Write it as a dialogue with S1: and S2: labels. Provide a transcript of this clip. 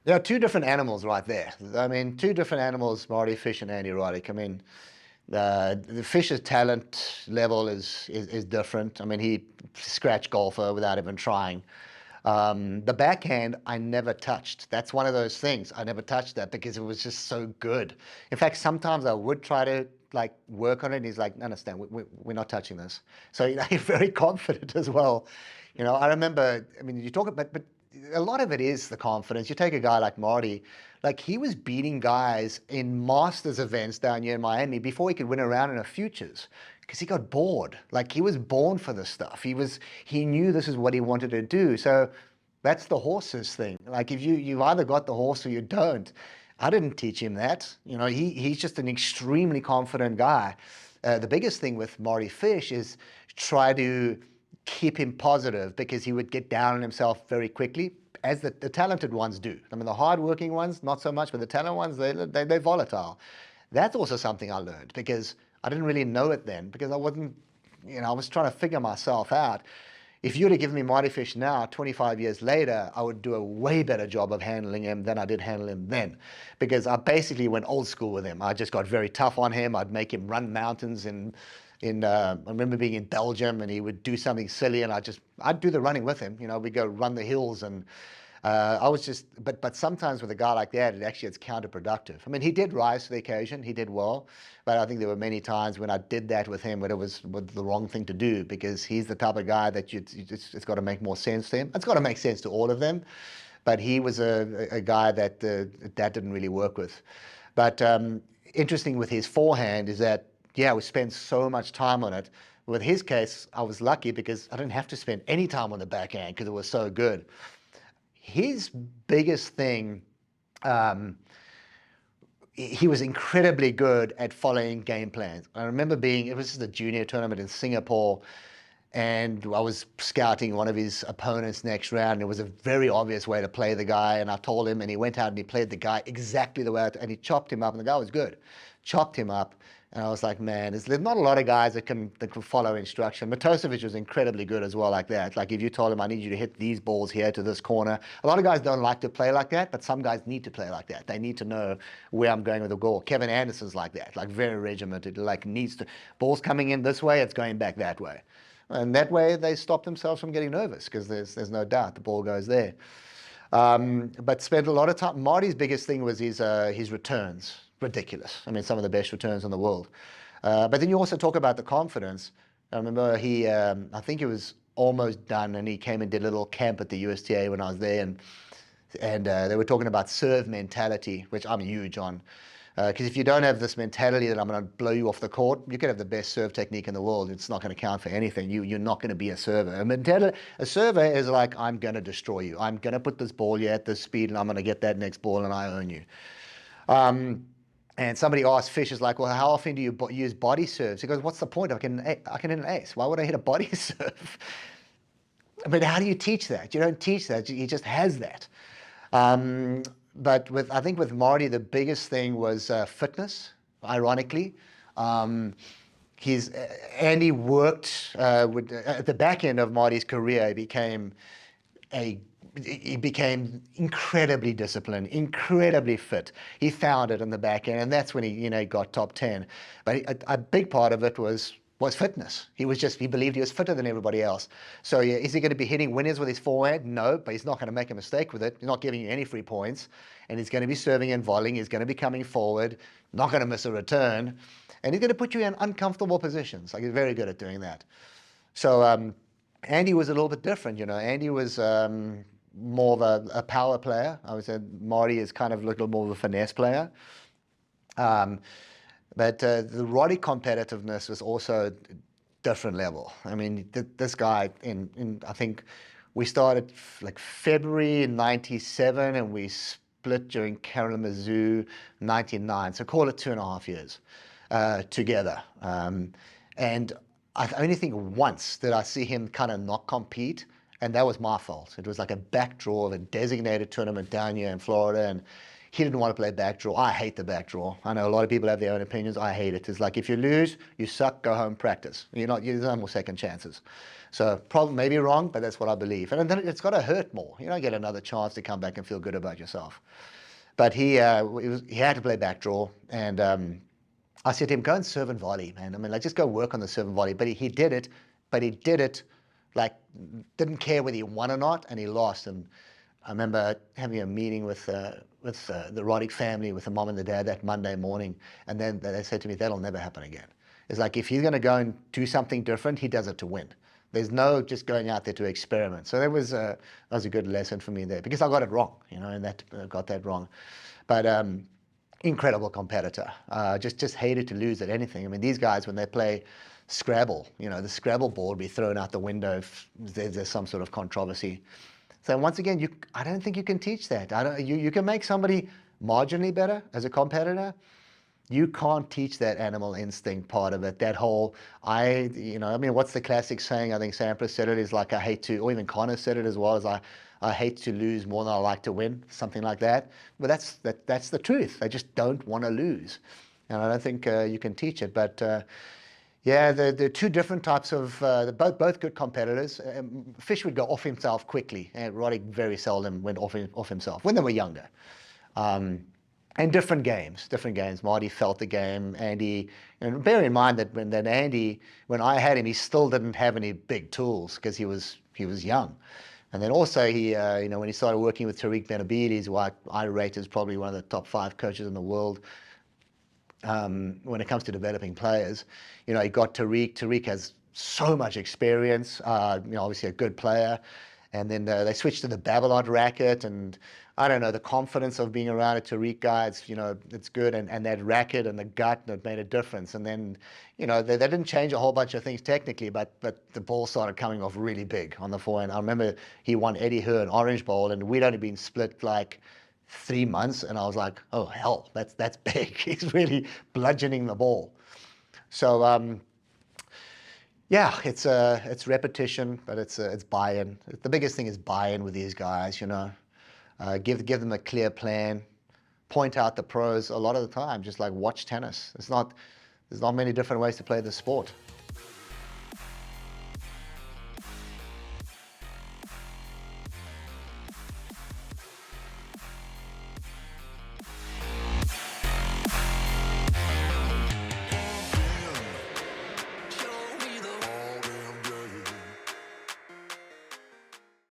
S1: There are two different animals right there. I mean, two different animals, Marty Fish and Andy Roddick. I mean, the Fish's talent level is different. I mean, he scratched golfer without even trying. The backhand, I never touched. That's one of those things. I never touched that because it was just so good. In fact, sometimes I would try to like work on it. And he's like, no, understand, we're not touching this. So he's very confident as well. I remember. I mean, you talk about, but a lot of it is the confidence. You take a guy like Marty, like he was beating guys in Masters events down here in Miami before he could win a round in a futures because he got bored. Like he was born for this stuff. He knew this is what he wanted to do. So that's the horses thing. Like if you've either got the horse or you don't. I didn't teach him that. He's just an extremely confident guy. The biggest thing with Marty Fish is try to keep him positive because he would get down on himself very quickly, as the talented ones do. I mean, the hardworking ones, not so much, but the talented ones, they're volatile. That's also something I learned because I didn't really know it then because I wasn't, I was trying to figure myself out. If you were to give me Marty Fish now, 25 years later, I would do a way better job of handling him than I did handle him then. Because I basically went old school with him. I just got very tough on him. I'd make him run mountains I remember being in Belgium and he would do something silly and I'd do the running with him. We'd go run the hills and I was just, but sometimes with a guy like that, it's counterproductive. I mean, he did rise to the occasion, he did well, but I think there were many times when I did that with him when it was the wrong thing to do because he's the type of guy that it's got to make more sense to him. It's got to make sense to all of them, but he was a guy that didn't really work with. But interesting with his forehand is that, yeah, we spent so much time on it. With his case, I was lucky because I didn't have to spend any time on the backhand because it was so good. His biggest thing, um, he was incredibly good at following game plans. I remember it was just a junior tournament in Singapore, and I was scouting one of his opponents next round. And it was a very obvious way to play the guy, and I told him, and he went out and he played the guy exactly the way, and he chopped him up, and the guy was good. Chopped him up, and I was like, man, there's not a lot of guys that can follow instruction. Matosevic was incredibly good as well like that. Like if you told him, I need you to hit these balls here to this corner. A lot of guys don't like to play like that, but some guys need to play like that. They need to know where I'm going with the ball. Kevin Anderson's like that, like very regimented, like needs to, balls coming in this way, it's going back that way. And that way they stop themselves from getting nervous because there's no doubt the ball goes there. But spent a lot of time. Marty's biggest thing was his returns. Ridiculous. I mean, some of the best returns in the world. But then you also talk about the confidence. I remember I think he was almost done, and he came and did a little camp at the USTA when I was there, and they were talking about serve mentality, which I'm huge on. Because if you don't have this mentality that I'm going to blow you off the court, you can have the best serve technique in the world. It's not going to count for anything. You're not going to be a server. A server is like, I'm going to destroy you. I'm going to put this ball here at this speed, and I'm going to get that next ball, and I own you. And somebody asked Fish, is like, well, how often do you use body serves? He goes, what's the point? I can hit an ace. Why would I hit a body serve? I mean, how do you teach that? You don't teach that. He just has that. But I think with Marty, the biggest thing was fitness, ironically. He's Andy worked at the back end of Marty's career. He became incredibly disciplined, incredibly fit. He found it in the back end, and that's when he got top 10. But a big part of it was fitness. He believed he was fitter than everybody else. So yeah, is he going to be hitting winners with his forehand? No, but he's not going to make a mistake with it. He's not giving you any free points, and he's going to be serving and volleying. He's going to be coming forward, not going to miss a return, and he's going to put you in uncomfortable positions. Like he's very good at doing that. So Andy was a little bit different. Andy was more of a power player. I would say Marty is kind of a little more of a finesse player. But the Roddick competitiveness was also different level. I mean, this guy I think we started like February '97 and we split during Kalamazoo '99. So call it 2.5 years together. And I only think once did I see him kind of not compete, and that was my fault. It was like a backdraw of a designated tournament down here in Florida, and he didn't want to play backdraw. I hate the backdraw. I know a lot of people have their own opinions. I hate it. It's like if you lose, you suck, go home, practice. There's no more second chances. So probably maybe wrong, but that's what I believe. And then it's got to hurt more. You don't get another chance to come back and feel good about yourself. But he had to play backdraw, and I said to him, go and serve and volley, man. I mean, like, just go work on the serve and volley. But he did it, like, didn't care whether he won or not, and he lost. And I remember having a meeting with the Roddick family, with the mom and the dad that Monday morning, and then they said to me, that'll never happen again. It's like, if he's going to go and do something different, he does it to win. There's no just going out there to experiment. So that was a good lesson for me there, because I got it wrong, and that got that wrong. But incredible competitor. Just hated to lose at anything. I mean, these guys, when they play Scrabble, the Scrabble board will be thrown out the window if there's some sort of controversy. So once again, I don't think you can teach that. You can make somebody marginally better as a competitor. You can't teach that animal instinct part of it. That whole, I mean, what's the classic saying? I think Sampras said it, is like, I hate to, or even Connor said it as well, as I hate to lose more than I like to win, something like that. But that's the truth. They just don't want to lose. And I don't think you can teach it. But yeah, the two different types of, both good competitors. Fish would go off himself quickly, and Roddick very seldom went off himself when they were younger. And different games. Marty felt the game. Andy, and bear in mind that when I had him, he still didn't have any big tools because he was young. And then also he, when he started working with Tariq Benavides, who I rate as probably one of the top 5 coaches in the world when it comes to developing players, he got Tariq. Tariq has so much experience. Obviously a good player. And then they switched to the Babylon racket, and I don't know, the confidence of being around a Tariq guy, it's good, and that racket and the gut, that made a difference. And then, they didn't change a whole bunch of things technically, but the ball started coming off really big on the forehand. I remember he won Eddie Hearn Orange Bowl, and we'd only been split like 3 months, and I was like, oh hell, that's big. He's really bludgeoning the ball. So yeah, it's repetition, but it's buy-in. The biggest thing is buy-in with these guys. Give them a clear plan. Point out the pros. A lot of the time, just like watch tennis. There's not many different ways to play the sport.